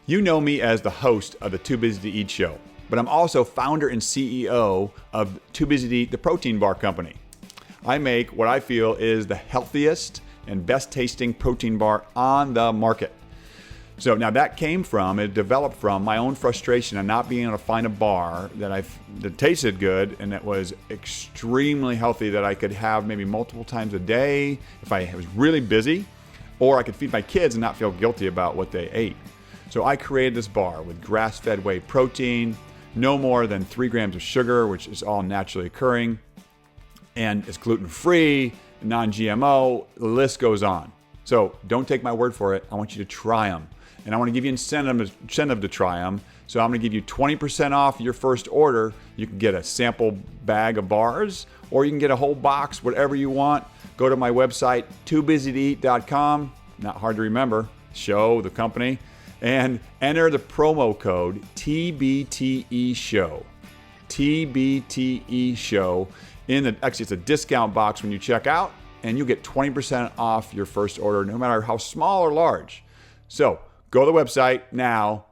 You know me as the host of the Too Busy to Eat show, but I'm also founder and CEO of Too Busy to Eat, the protein bar company. I make what I feel is the healthiest and best tasting protein bar on the market. So now it developed from my own frustration of not being able to find a bar that tasted good and that was extremely healthy, that I could have maybe multiple times a day if I was really busy, or I could feed my kids and not feel guilty about what they ate. So I created this bar with grass-fed whey protein, no more than 3 grams of sugar, which is all naturally occurring, and it's gluten-free, non-GMO, the list goes on. So don't take my word for it. I want you to try them. And I want to give you incentive to try them. So I'm going to give you 20% off your first order. You can get a sample bag of bars, or you can get a whole box, whatever you want. Go to my website, toobusytoeat.com. Not hard to remember. Show, the company. And enter the promo code TBTE Show. TBTE Show. Actually, it's a discount box when you check out, and you'll get 20% off your first order, no matter how small or large. So go to the website now,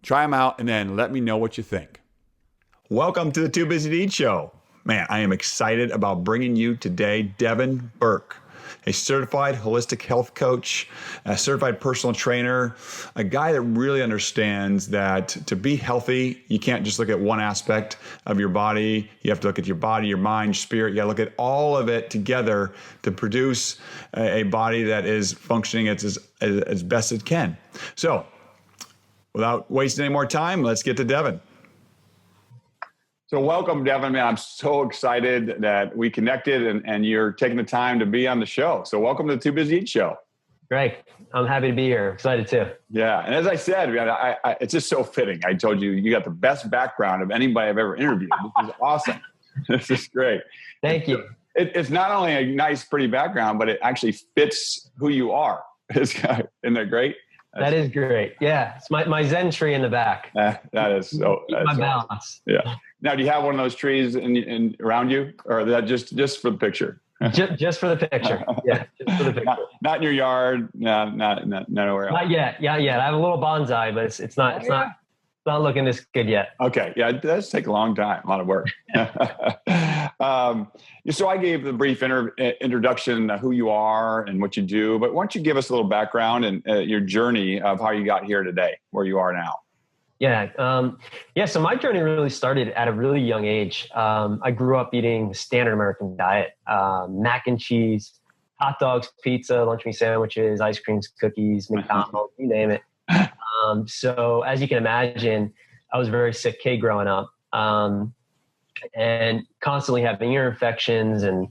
try them out, and then let me know what you think. Welcome to the Too Busy to Eat show. Man, I am excited about bringing you today Devin Burke, a certified holistic health coach, a certified personal trainer, a guy that really understands that to be healthy, you can't just look at one aspect of your body. You have to look at your body, your mind, your spirit. You got to look at all of it together to produce a body that is functioning as best it can. So without wasting any more time, let's get to Devin. So welcome, Devin. Man, I'm so excited that we connected and you're taking the time to be on the show. So welcome to the Too Busy to Eat show. Great. I'm happy to be here. Excited too. Yeah. And as I said, man, it's just so fitting. I told you, you got the best background of anybody I've ever interviewed. This is awesome. This is great. Thank you. It's not only a nice, pretty background, but it actually fits who you are. Isn't that great? That is great. Yeah. It's my Zen tree in the back. That is so. Keep my balance. Awesome. Yeah. Now, do you have one of those trees in around you, or is that just for the picture? just for the picture. Yeah. Just for the picture. Not in your yard. No, not nowhere else. Not yet. Yeah. I have a little bonsai, but it's not looking this good yet. Okay. Yeah. It does take a long time. A lot of work. So I gave the brief introduction of who you are and what you do, but why don't you give us a little background and your journey of how you got here today, where you are now? Yeah. So my journey really started at a really young age. I grew up eating the standard American diet, mac and cheese, hot dogs, pizza, lunch meat sandwiches, ice creams, cookies, McDonald's, you name it. So as you can imagine, I was a very sick kid growing up, and constantly having ear infections and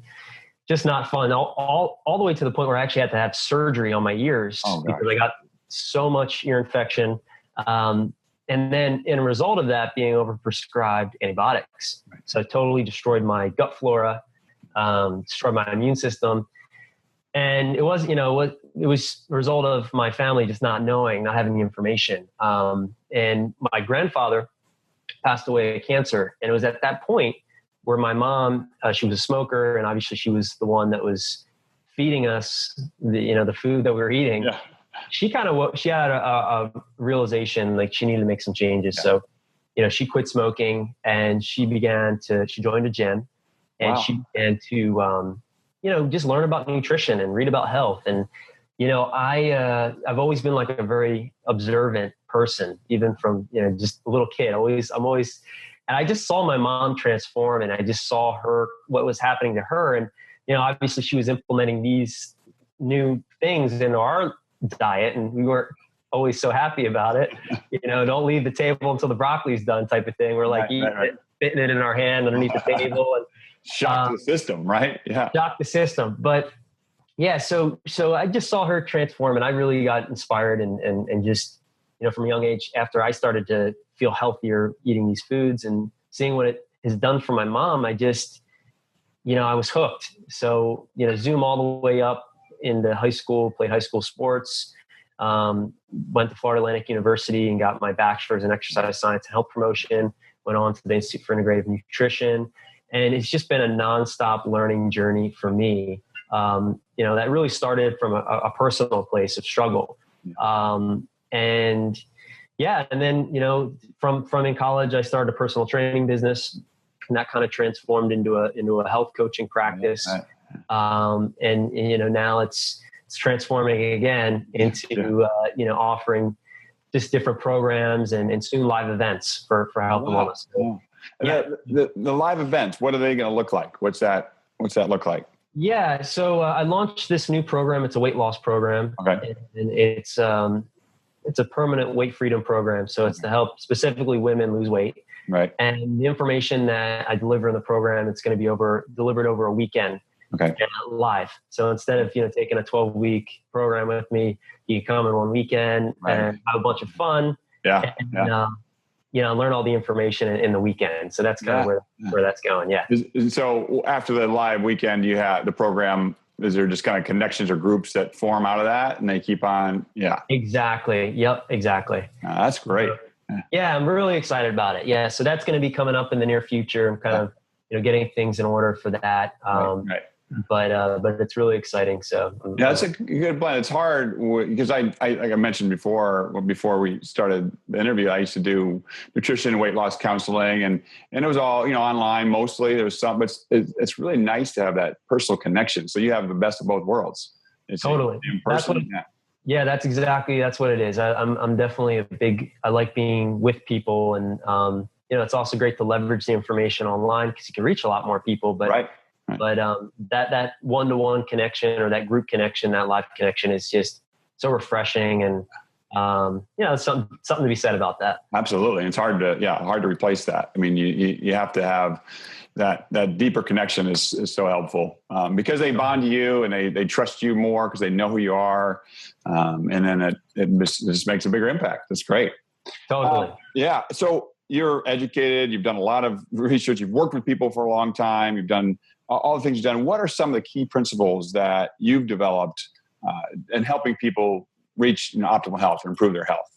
just not fun. All the way to the point where I actually had to have surgery on my ears because I got so much ear infection. And then in a result of that, being overprescribed antibiotics. So it totally destroyed my gut flora, destroyed my immune system. And it was a result of my family just not having the information. And my grandfather passed away of cancer. And it was at that point where my mom, she was a smoker, and obviously she was the one that was feeding us the food that we were eating. Yeah. She had a realization, like she needed to make some changes. Yeah. So, she quit smoking and she joined a gym, and she began to, just learn about nutrition and read about health. And, I've always been like a very observant person, even from, just a little kid. And I just saw my mom transform, and I just saw what was happening to her. And, obviously she was implementing these new things into our diet, and we weren't always so happy about it. Don't leave the table until the broccoli's done type of thing. We're like fitting it in our hand underneath the table, and shock the system, right? Yeah. Shock the system. But yeah, so I just saw her transform, and I really got inspired and just, from a young age, after I started to feel healthier eating these foods and seeing what it has done for my mom, I just, I was hooked. So, zoom all the way up into high school, played high school sports, went to Florida Atlantic University and got my bachelor's in exercise science and health promotion, went on to the Institute for Integrative Nutrition. And it's just been a nonstop learning journey for me. That really started from a personal place of struggle. And, Yeah. And then, from in college, I started a personal training business, and that kind of transformed into a health coaching practice. And now it's transforming again into, offering just different programs and soon live events for health and wellness. Yeah. The live events, what are they going to look like? What's that look like? Yeah. So I launched this new program. It's a weight loss program. Okay. And it's a permanent weight freedom program. So it's to help specifically women lose weight. Right. And the information that I deliver in the program, it's going to be delivered over a weekend. Okay. Live. So instead of, taking a 12-week program with me, you can come in one weekend and have a bunch of fun. Yeah. And, learn all the information in the weekend. So that's kind of where that's going. Yeah. So after the live weekend, you have the program. Is there just kind of connections or groups that form out of that and they keep on? Yeah. Exactly. Yep. Exactly. That's great. Yeah. I'm really excited about it. Yeah. So that's going to be coming up in the near future. I'm kind of, getting things in order for that. Right. But it's really exciting. So that's a good plan. It's hard because I like I mentioned before we started the interview, I used to do nutrition and weight loss counseling and it was all, online mostly. There was some, but it's really nice to have that personal connection. So you have the best of both worlds. It's totally. In person. That's what it is. I'm definitely I like being with people and, it's also great to leverage the information online because you can reach a lot more people, but right. But that one-to-one connection or that group connection, that live connection is just so refreshing, and something to be said about that. Absolutely, and it's hard to replace that. I mean, you have to have that deeper connection is so helpful because they bond to you and they trust you more because they know who you are, and then it just makes a bigger impact. That's great. Totally. Yeah. So you're educated. You've done a lot of research. You've worked with people for a long time. You've done all the things you've done. What are some of the key principles that you've developed in helping people reach optimal health or improve their health?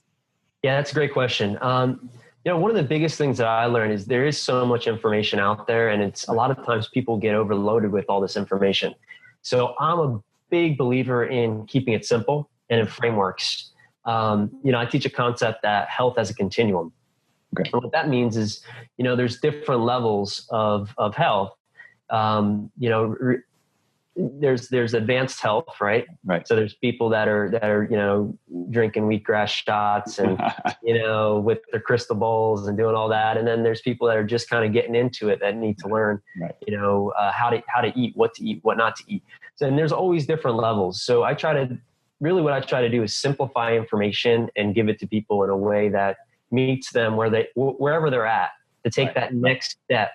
Yeah, that's a great question. One of the biggest things that I learned is there is so much information out there, and it's a lot of times people get overloaded with all this information. So I'm a big believer in keeping it simple and in frameworks. I teach a concept that health as a continuum. Okay. And what that means is, there's different levels of health. There's advanced health, right? Right. So there's people that are drinking wheatgrass shots and with their crystal bowls and doing all that, and then there's people that are just kind of getting into it that need to learn, how to eat, what not to eat. So, and there's always different levels. So what I try to do is simplify information and give it to people in a way that meets them wherever they're at, to take that next step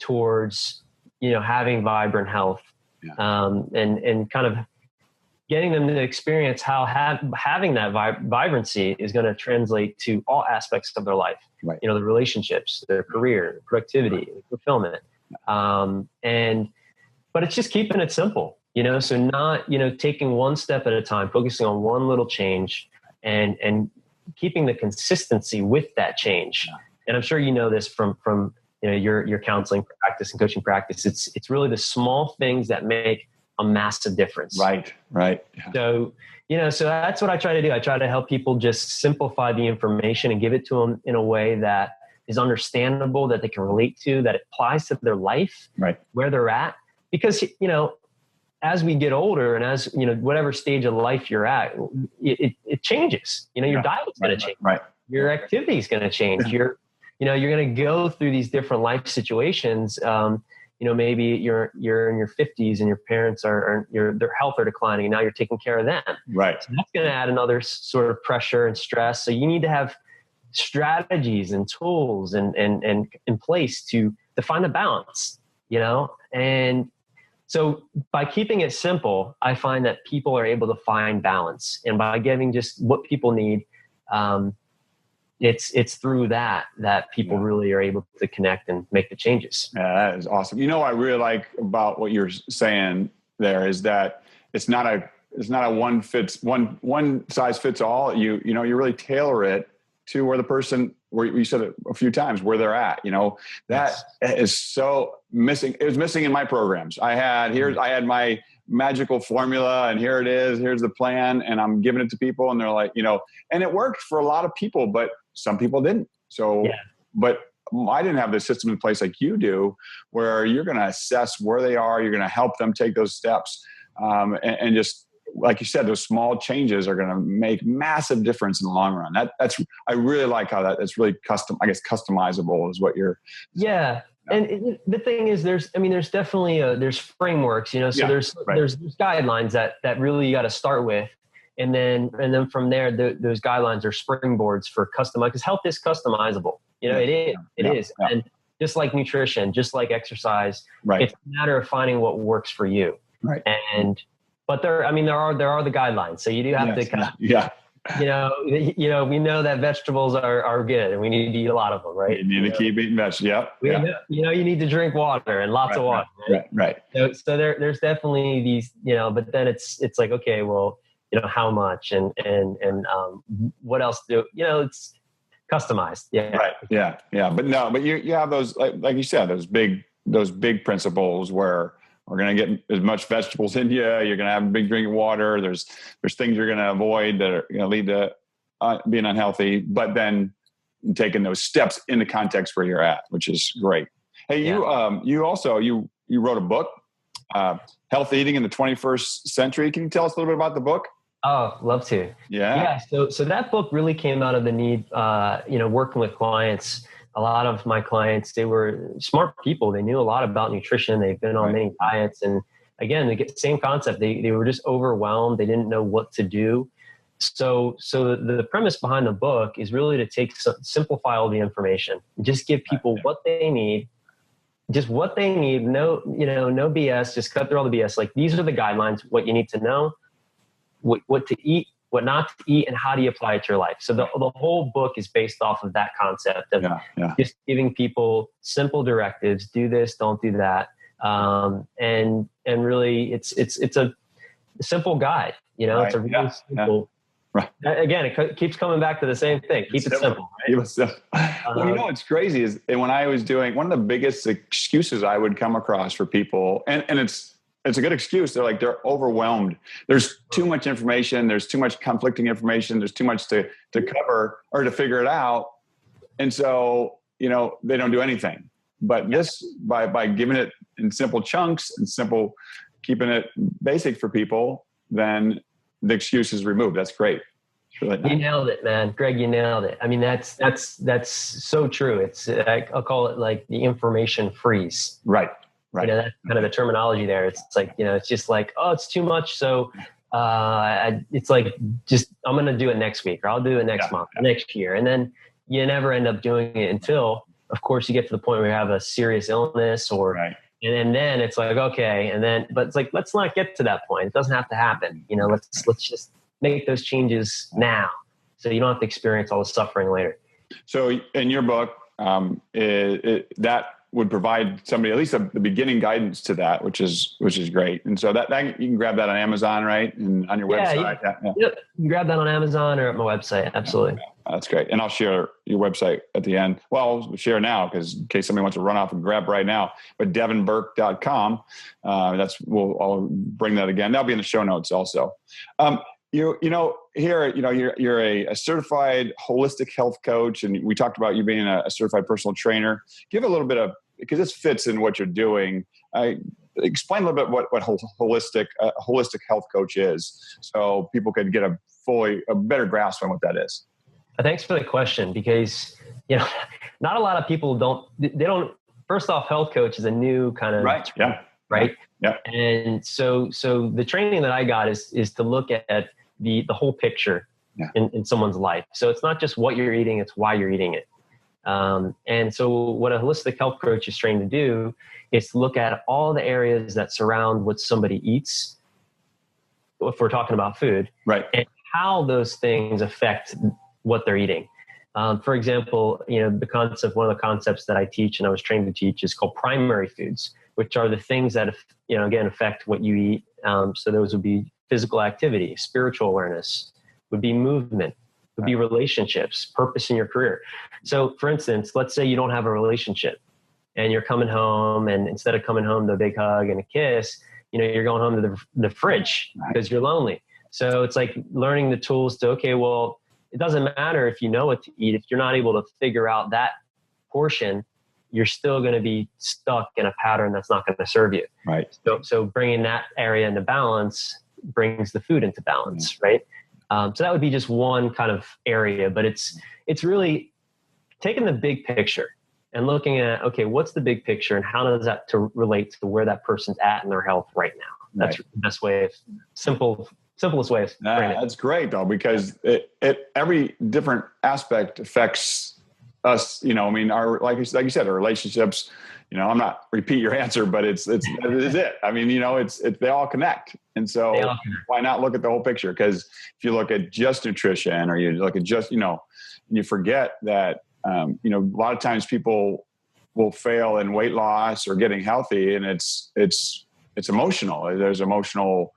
towards having vibrant health, and kind of getting them to experience how having that vibrancy is going to translate to all aspects of their life. Right. The relationships, their career, productivity, fulfillment, but it's just keeping it simple. So not taking one step at a time, focusing on one little change, and keeping the consistency with that change. Yeah. And I'm sure this from your counseling practice and coaching practice. It's really the small things that make a massive difference. Right. Yeah. So so that's what I try to do. I try to help people just simplify the information and give it to them in a way that is understandable, that they can relate to, that applies to their life, right, where they're at. Because as we get older and as, whatever stage of life you're at, it changes. Your diet's going to change. Right. Your activity is going to change. You're going to go through these different life situations. Maybe you're in your 50s and your parents their health are declining, and now you're taking care of them. Right. So that's going to add another sort of pressure and stress. So you need to have strategies and tools and in place to find the balance, and so by keeping it simple, I find that people are able to find balance, and by giving just what people need, it's through that people really are able to connect and make the changes. Yeah, that is awesome. What I really like about what you're saying there is that it's not a one size fits all. You really tailor it to where the person, where you said it a few times, where they're at. That is so missing. It was missing in my programs. I had my magical formula and here it is, here's the plan, and I'm giving it to people, and they're like, and it worked for a lot of people, but some people didn't. So, but I didn't have the system in place like you do, where you're going to assess where they are, you're going to help them take those steps, and just like you said, those small changes are going to make massive difference in the long run. I really like how that's really customizable is what you're. Yeah. And the thing is, there's definitely there's frameworks, so there's guidelines that really you got to start with. And then from there, those guidelines are springboards for customize, because health is customizable. It is. And just like nutrition, just like exercise, it's a matter of finding what works for you. Right. But there are the guidelines. So you do have to kind of, we know that vegetables are good and we need to eat a lot of them, right? You need to keep eating vegetables. You need to drink water and lots of water. Right. So there's definitely these, but then it's like, okay, well, how much and what else it's customized. Yeah. Right. Yeah. But you have those, like you said, those big principles where we're going to get as much vegetables in you. You're going to have a big drink of water. There's things you're going to avoid that are going to lead to being unhealthy, but then taking those steps in the context where you're at, which is great. Hey, you wrote a book, Health Eating in the 21st Century. Can you tell us a little bit about the book? Oh, love to. Yeah. So that book really came out of the need, working with clients. A lot of my clients, they were smart people. They knew a lot about nutrition. They've been on many diets. And again, they get the same concept. They were just overwhelmed. They didn't know what to do. So the premise behind the book is really to simplify all the information, just give people what they need, just what they need. No BS, just cut through all the BS. Like, these are the guidelines, what you need to know, what to eat, what not to eat, and how do you apply it to your life. So the whole book is based off of that concept of just giving people simple directives: do this, don't do that. And really it's a simple guide, it's a really simple. Right. Again, it keeps coming back to the same thing. Keep it simple. Right? Keep it simple. Well, what's crazy is when I was doing, one of the biggest excuses I would come across for people, and it's a good excuse. They're overwhelmed. There's too much information. There's too much conflicting information. There's too much to cover or to figure it out. And so, they don't do anything. But this, by giving it in simple chunks and keeping it basic for people, then the excuse is removed. That's great. Really nice. You nailed it, man. Greg, you nailed it. I mean, that's so true. It's, I'll call it like the information freeze. Right. That's kind of the terminology there. It's like, it's just like, oh, it's too much. So it's like, just, I'm going to do it next week, or I'll do it next month, next year. And then you never end up doing it until, of course, you get to the point where you have a serious illness and then it's like, okay. But it's like, let's not get to that point. It doesn't have to happen. Let's just make those changes now, so you don't have to experience all the suffering later. So in your book, that would provide somebody at least the beginning guidance to that, which is great. And so that you can grab that on Amazon, right? And on your website. Yeah. You can grab that on Amazon or at my website. Absolutely. That's great. And I'll share your website at the end. Well, I'll share now, because in case somebody wants to run off and grab right now, but devinburke.com. I'll bring that again. That'll be in the show notes also. You're a certified holistic health coach, and we talked about you being a certified personal trainer. Give a little bit of, because this fits in what you're doing. Explain a little bit what holistic health coach is, so people could get a better grasp on what that is. Thanks for the question, because not a lot of people don't. First off, health coach is a new kind of term, right. Yeah. And so the training that I got is to look at the whole picture in someone's life. So it's not just what you're eating, it's why you're eating it. And so what a holistic health coach is trained to do is to look at all the areas that surround what somebody eats, if we're talking about food, right, and how those things affect what they're eating. For example, one of the concepts that I teach and I was trained to teach is called primary foods, which are the things that, again, affect what you eat. So those would be physical activity, spiritual awareness, would be movement, would be relationships, purpose in your career. So for instance, let's say you don't have a relationship and you're coming home, and instead of coming home to a big hug and a kiss, you're going home to the fridge because you're lonely. So it's like learning the tools to, okay, well, it doesn't matter if you know what to eat. If you're not able to figure out that portion, you're still going to be stuck in a pattern that's not going to serve you. Right. So bringing that area into balance brings the food into balance. Right. So that would be just one kind of area, but it's really taking the big picture and looking at, okay, what's the big picture and how does that relate to where that person's at in their health right now? That's the best way of simplest way of framing it. That's great though, because every different aspect affects us, our, like you said, our relationships, I'm not repeat your answer, but it's it is it. I mean, they all connect. And so why not look at the whole picture? Because if you look at just nutrition or you look at just, you forget that, a lot of times people will fail in weight loss or getting healthy, and it's emotional. There's emotional.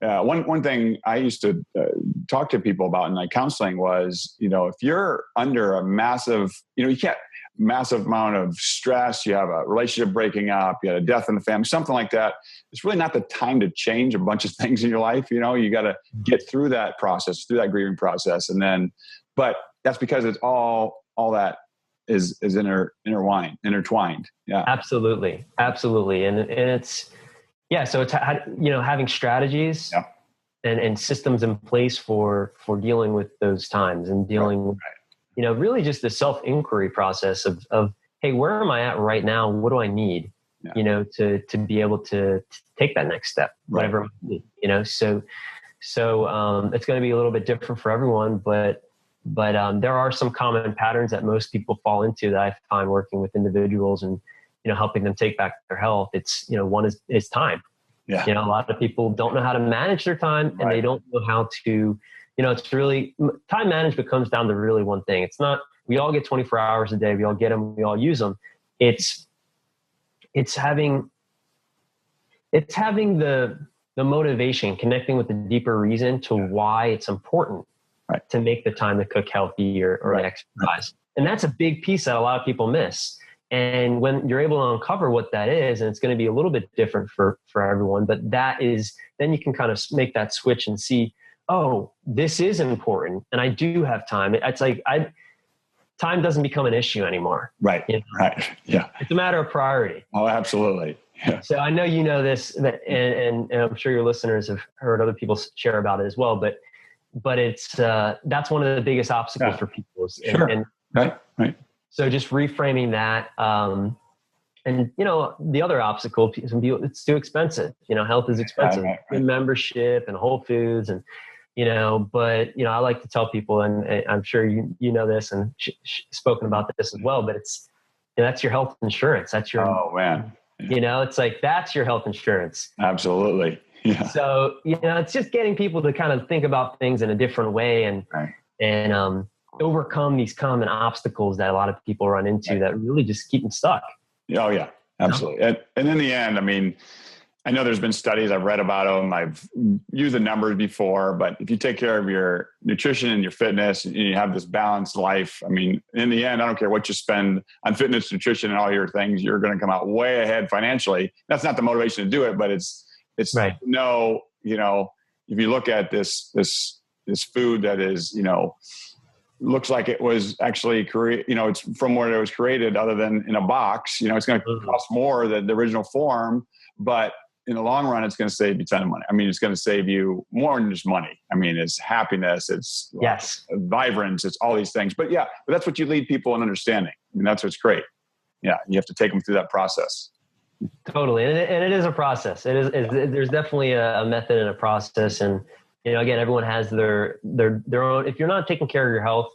One thing I used to talk to people about in like counseling was, if you're under a massive, you can't massive amount of stress, you have a relationship breaking up, you had a death in the family, something like that. It's really not the time to change a bunch of things in your life. You got to get through that process, through that grieving process. And then, but that's because it's all that is intertwined. Yeah, absolutely. And it's, so it's, having strategies and systems in place for dealing with those times and dealing with, really just the self-inquiry process of, hey, where am I at right now? What do I need, to be able to take that next step, whatever it might be, so it's going to be a little bit different for everyone, but there are some common patterns that most people fall into that I find working with individuals and, helping them take back their health. It's, one is time. Yeah. A lot of people don't know how to manage their time and they don't know how to, it's really, time management comes down to really one thing. It's not, we all get 24 hours a day. We all get them. We all use them. It's having the motivation, connecting with the deeper reason to why it's important to make the time to cook healthy or exercise. And that's a big piece that a lot of people miss. And when you're able to uncover what that is, and it's going to be a little bit different for everyone, but that is, then you can kind of make that switch and see, oh, this is important. And I do have time. It's like, time doesn't become an issue anymore. Right. Right. Yeah. It's a matter of priority. Oh, absolutely. Yeah. So I know, this, and I'm sure your listeners have heard other people share about it as well, but it's, that's one of the biggest obstacles for people. Right. So just reframing that, and the other obstacle, it's too expensive. Health is expensive. Right. Membership and Whole Foods, and but I like to tell people, and I'm sure you know this, and spoken about this as well. But it's that's your health insurance. That's your it's like that's your health insurance. Absolutely. Yeah. So it's just getting people to kind of think about things in a different way and overcome these common obstacles that a lot of people run into that really just keep them stuck. Oh yeah, absolutely. And in the end, I mean, I know there's been studies, I've read about them, I've used the numbers before, but if you take care of your nutrition and your fitness and you have this balanced life, I mean, in the end, I don't care what you spend on fitness, nutrition, and all your things, you're going to come out way ahead financially. That's not the motivation to do it, but it's right. If you look at this food that is, looks like it was actually it's from where it was created other than in a box, it's going to cost more than the original form, but in the long run, it's going to save you a ton of money. I mean, it's going to save you more than just money. I mean, it's happiness, it's vibrance, it's all these things, but that's what you lead people in understanding. I mean, that's what's great. Yeah. You have to take them through that process. Totally. And it is a process. There's definitely a method and a process. And, again, everyone has their own, if you're not taking care of your health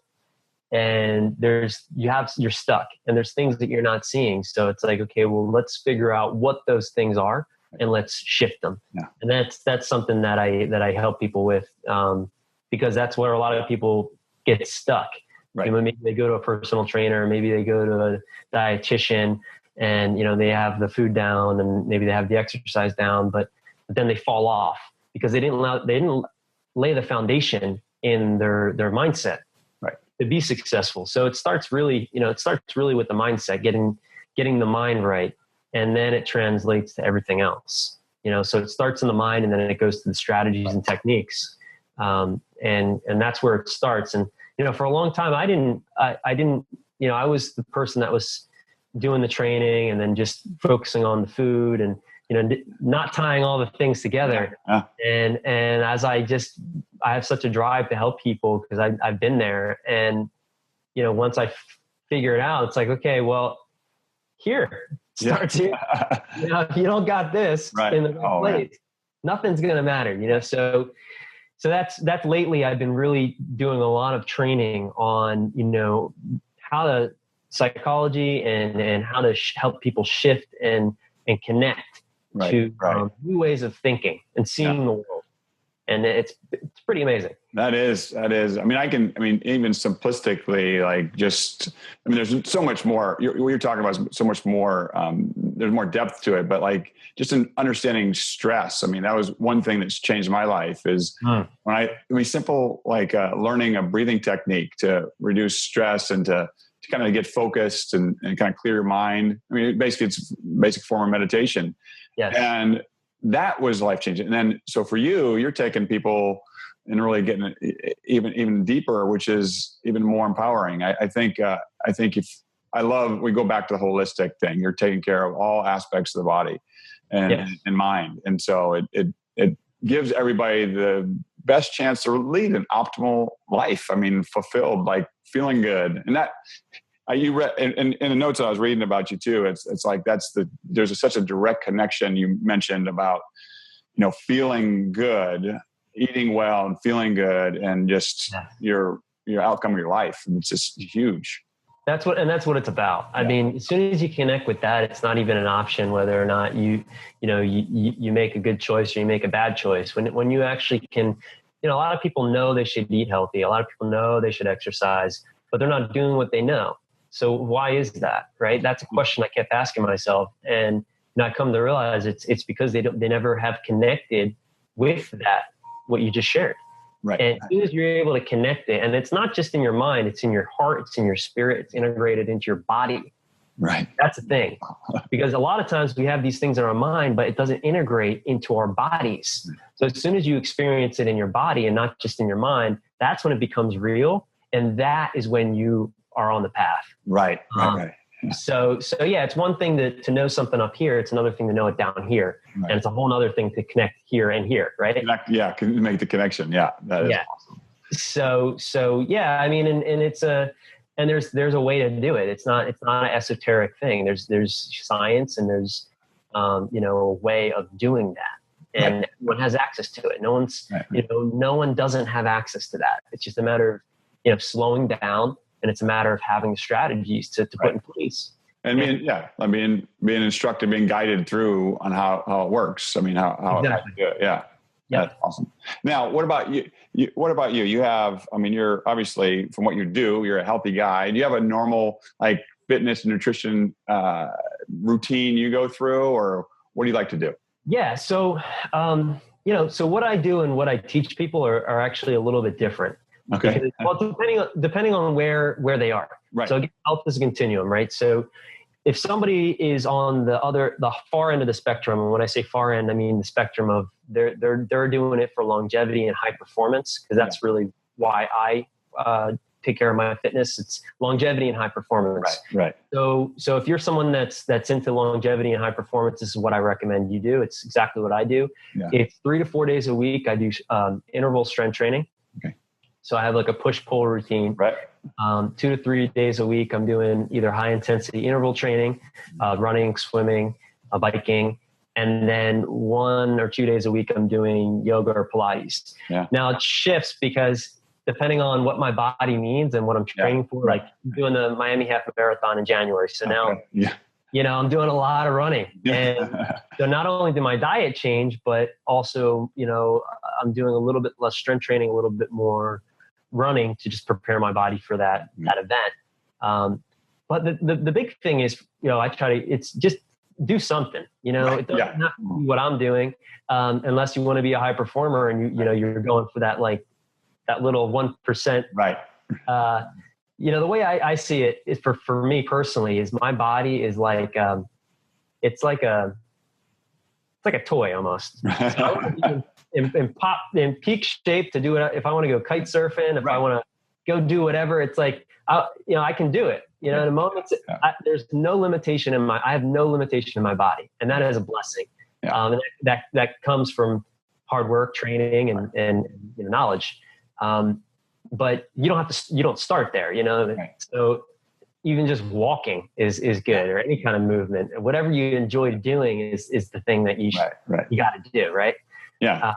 and you're stuck and there's things that you're not seeing. So it's like, okay, well, let's figure out what those things are and let's shift them. Yeah. And that's something that I help people with, because that's where a lot of people get stuck. Right. Maybe they go to a personal trainer, maybe they go to a dietitian, and they have the food down and maybe they have the exercise down, but then they fall off because they didn't lay the foundation in their mindset to be successful. So it starts really with the mindset, getting the mind right, and then it translates to everything else. so it starts in the mind and then it goes to the strategies and techniques. And that's where it starts. And, for a long time, I didn't, I was the person that was doing the training and then just focusing on the food and, not tying all the things together. Yeah. And as I have such a drive to help people because I've been there. And, once I figure it out, it's like, okay, well, here, start here. If you don't got this in the right place, nothing's going to matter, So that's lately I've been really doing a lot of training on, how to psychology and how to help people shift and connect to new ways of thinking and seeing the world. And it's pretty amazing. That is. Even simplistically, there's so much more. What you're talking about is so much more. There's more depth to it, but just in understanding stress. That was one thing that's changed my life is learning a breathing technique to reduce stress and to kind of get focused and kind of clear your mind. Basically it's a basic form of meditation. Yes. And that was life-changing. And then, so for you, you're taking people and really getting even deeper, which is even more empowering. I think we go back to the holistic thing. You're taking care of all aspects of the body and mind. And so it gives everybody the best chance to lead an optimal life. Fulfilled, feeling good. And that, you read in the notes that I was reading about you too. It's like there's such a direct connection you mentioned about, feeling good, eating well, and feeling good, and just your outcome of your life. And it's just huge. That's what it's about. Yeah. As soon as you connect with that, it's not even an option whether or not you make a good choice or you make a bad choice. When you actually can, a lot of people know they should eat healthy. A lot of people know they should exercise, but they're not doing what they know. So why is that, right? That's a question I kept asking myself. And I come to realize it's because they never have connected with that, what you just shared. Right. And as soon as you're able to connect it, and it's not just in your mind, it's in your heart, it's in your spirit, it's integrated into your body. Right. That's the thing. Because a lot of times we have these things in our mind, but it doesn't integrate into our bodies. So as soon as you experience it in your body and not just in your mind, that's when it becomes real. And that is when you are on the path. Right. Yeah. So it's one thing to know something up here. It's another thing to know it down here. Right. And it's a whole other thing to connect here and here. Right. Can make the connection. Yeah. That is awesome. So and it's and there's a way to do it. It's not an esoteric thing. There's science and there's, a way of doing that. And everyone has access to it. No one's, no one doesn't have access to that. It's just a matter of, slowing down. And it's a matter of having the strategies to put in place. And being instructed, being guided through on how it works. How exactly. How to do it. Yeah. That's awesome. Now, what about you? You have, you're obviously, from what you do, you're a healthy guy. Do you have a normal fitness and nutrition routine you go through, or what do you like to do? Yeah. So, so what I do and what I teach people are actually a little bit different. Okay. Because, depending on where they are. Right. So health is a continuum, right? So if somebody is on the far end of the spectrum, and when I say far end, I mean the spectrum of they're doing it for longevity and high performance, because that's really why I take care of my fitness. It's longevity and high performance. Right. So if you're someone that's into longevity and high performance, this is what I recommend you do. It's exactly what I do. Yeah. It's 3 to 4 days a week. I do interval strength training. Okay. So I have a push-pull routine. Right. 2 to 3 days a week, I'm doing either high-intensity interval training, running, swimming, biking, and then 1 or 2 days a week, I'm doing yoga or Pilates. Yeah. Now it shifts because depending on what my body needs and what I'm training for, I'm doing the Miami Half Marathon in January. So now, I'm doing a lot of running. And so not only did my diet change, but also, I'm doing a little bit less strength training, a little bit more running to just prepare my body for that event. But the big thing is, I try to, it's just do something, it doesn't have to be what I'm doing, unless you want to be a high performer and you're going for that, that little 1%. Right. The way I see it is for me personally is my body is it's like a like a toy almost. So I want to be in peak shape to do it. If I want to go kite surfing, if I want to go do whatever, it's like, I can do it. In a moment, there's no limitation I have no limitation in my body, and that is a blessing. And that comes from hard work, training, and knowledge. But you don't start there, So even just walking is good, or any kind of movement, whatever you enjoy doing is the thing that you got to do. Right. Yeah.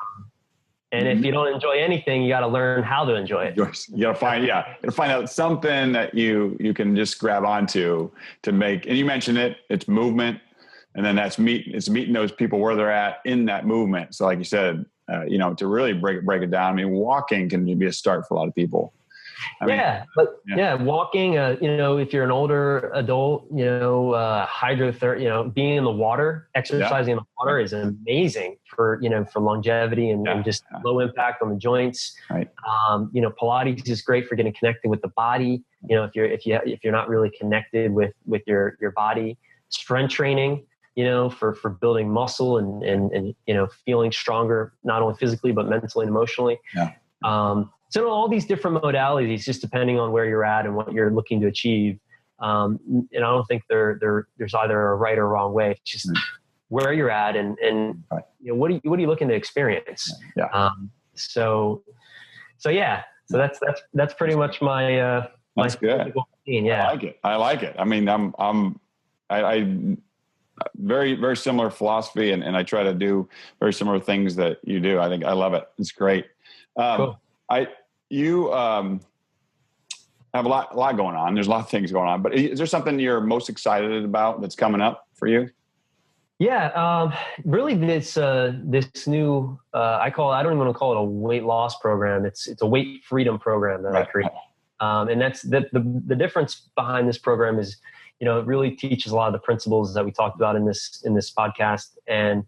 And if you don't enjoy anything, you got to learn how to enjoy it. You got to find out something that you can just grab onto to make. And you mentioned it, it's movement. And then it's meeting those people where they're at in that movement. So like you said, to really break it down. I mean, walking can be a start for a lot of people. Walking, if you're an older adult, hydrotherapy, being in the water, exercising in the water is amazing for longevity and just low impact on the joints. Right. Pilates is great for getting connected with the body. If you're not really connected with your body. Strength training, for building muscle and feeling stronger, not only physically, but mentally and emotionally. Yeah. So all these different modalities, just depending on where you're at and what you're looking to achieve. And I don't think there's either a right or wrong way. It's just where you're at and what are you looking to experience? Yeah. So that's pretty much my that's good. Routine. Yeah. I like it. I mean, I very, very similar philosophy and I try to do very similar things that you do. I think I love it. It's great. Cool. You have a lot going on. There's a lot of things going on, but is there something you're most excited about that's coming up for you? Yeah. Really this new, I don't even want to call it a weight loss program. It's a weight freedom program that I created. And that's the difference behind this program is, it really teaches a lot of the principles that we talked about in this podcast, and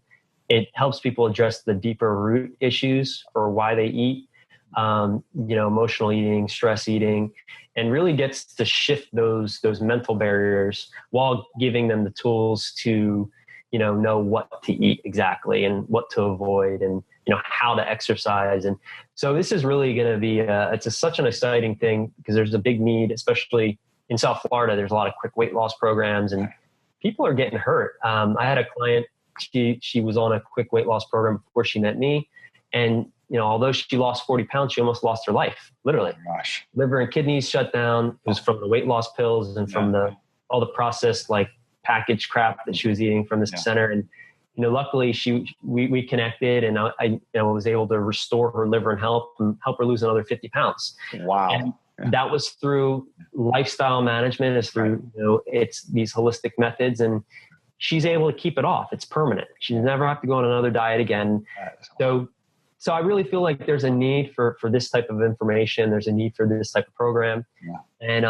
it helps people address the deeper root issues for why they eat. Emotional eating, stress eating, and really gets to shift those mental barriers while giving them the tools to, know what to eat exactly and what to avoid and, how to exercise. And so this is really going to be, such an exciting thing because there's a big need, especially in South Florida. There's a lot of quick weight loss programs and people are getting hurt. I had a client, she was on a quick weight loss program before she met me. And although she lost 40 pounds, she almost lost her life, literally. Oh, gosh. Liver and kidneys shut down. It was from the weight loss pills and from all the processed packaged crap that she was eating from this center. And luckily we connected, and I was able to restore her liver and help her lose another 50 pounds. Wow. And that was through lifestyle management. It's through it's these holistic methods, and she's able to keep it off. It's permanent. She never have to go on another diet again. So I really feel like there's a need for this type of information. There's a need for this type of program. Yeah. And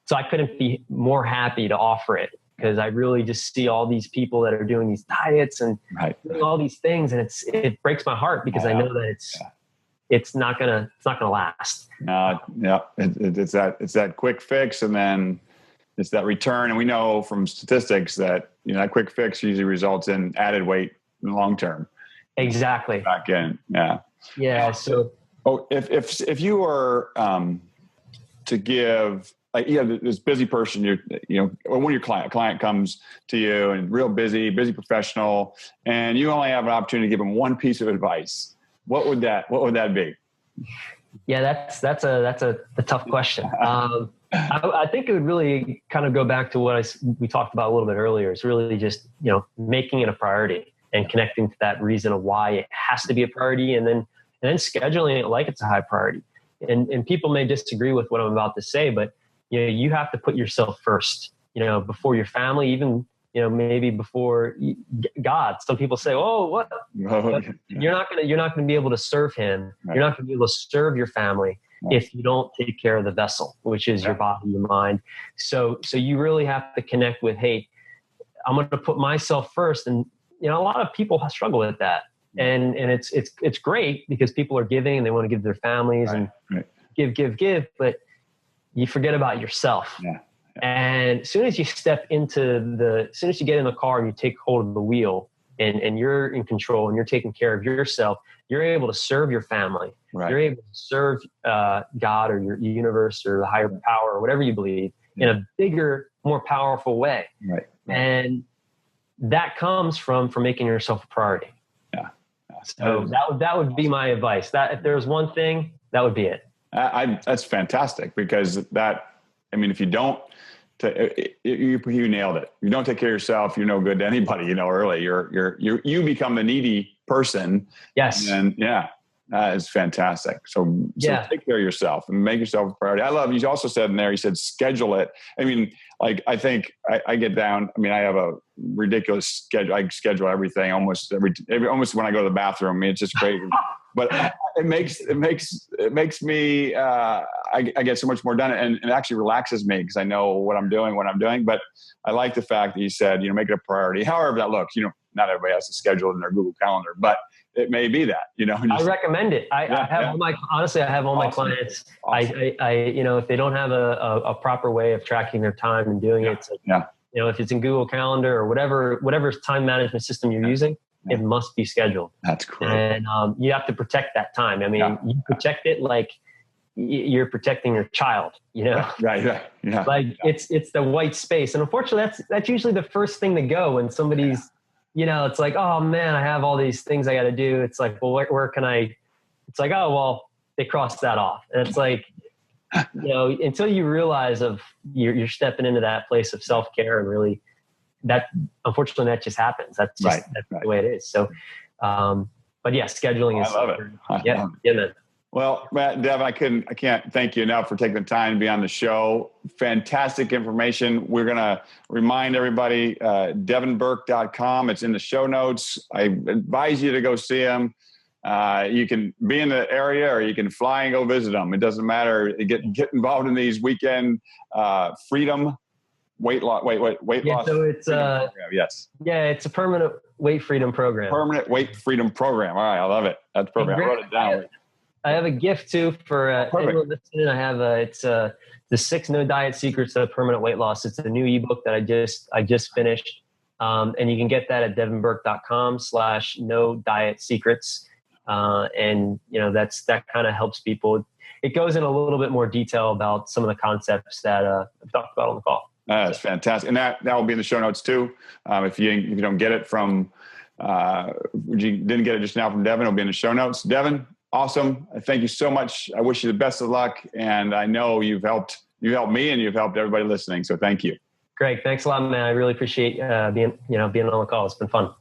so I couldn't be more happy to offer it because I really just see all these people that are doing these diets and doing all these things. And it breaks my heart because I know that it's not gonna last. It's that quick fix, and then it's that return. And we know from statistics that, that quick fix usually results in added weight in the long term. Exactly. Back in. Yeah. Yeah. So, if you were, to give, this busy person, when your client comes to you and real busy professional, and you only have an opportunity to give them one piece of advice, what would that be? Yeah, that's a tough question. I think it would really kind of go back to what we talked about a little bit earlier. It's really just, making it a priority and connecting to that reason of why it has to be a priority, and then scheduling it like it's a high priority. And people may disagree with what I'm about to say, but you have to put yourself first, before your family, even, maybe before God. Some people say, "Oh, what? You're not gonna be able to serve Him. Right. You're not gonna be able to serve your family if you don't take care of the vessel, which is your body, your mind." So you really have to connect with, hey, I'm going to put myself first. And a lot of people struggle with that, and it's great because people are giving and they want to give their families and give, but you forget about yourself. Yeah. And as soon as you get in the car and you take hold of the wheel, and you're in control and you're taking care of yourself, you're able to serve your family. Right. You're able to serve God or your universe or the higher power or whatever you believe in a bigger, more powerful way. Right. And that comes from making yourself a priority. Yeah. So that would be my advice. That if there's one thing, that would be it. That's fantastic, because if you don't, you nailed it. You don't take care of yourself, you're no good to anybody. Early you become the needy person. Yes. And that is fantastic. So take care of yourself and make yourself a priority. I love, you also said in there, you said schedule it. I think I get down. I have a ridiculous schedule. I schedule everything almost when I go to the bathroom. It's just crazy. But it makes me, I get so much more done, and it actually relaxes me because I know what I'm doing. But I like the fact that you said, make it a priority. However that looks, not everybody has to schedule it in their Google Calendar, but it may be that, I recommend it. I have all my clients. Awesome. If they don't have a proper way of tracking their time and doing it, if it's in Google Calendar or whatever time management system you're using, it must be scheduled. That's cool. And you have to protect that time. You protect it like you're protecting your child, Right. Yeah. It's the white space. And unfortunately, that's usually the first thing to go when somebody's, it's like, oh man, I have all these things I got to do. It's like, well, where can I, it's like, oh, well, they crossed that off. And it's like, until you realize you're stepping into that place of self-care and really, unfortunately that just happens. That's just the way it is. So, but yeah, scheduling is. I love it. Yeah, man. Well, Matt, Devin, I can't thank you enough for taking the time to be on the show. Fantastic information. We're going to remind everybody, devinburke.com. It's in the show notes. I advise you to go see him. You can be in the area or you can fly and go visit them. It doesn't matter. Get involved in these weekend freedom weight loss. So it's program. Yes. Yeah, it's a permanent weight freedom program. Permanent weight freedom program. All right, I love it. That's perfect. I wrote it down. I have a gift too for anyone listening. I have it's the 6 No Diet Secrets of Permanent Weight Loss. It's a new ebook that I just finished, and you can get that at devinburke.com/no diet secrets. And that kind of helps people. It goes in a little bit more detail about some of the concepts that I've talked about on the call. That's fantastic. And that will be in the show notes too. If you don't get it from, you didn't get it just now from Devin, it'll be in the show notes. Devin, awesome. Thank you so much. I wish you the best of luck. And I know you've helped me and you've helped everybody listening. So thank you. Greg, thanks a lot, man. I really appreciate being on the call. It's been fun.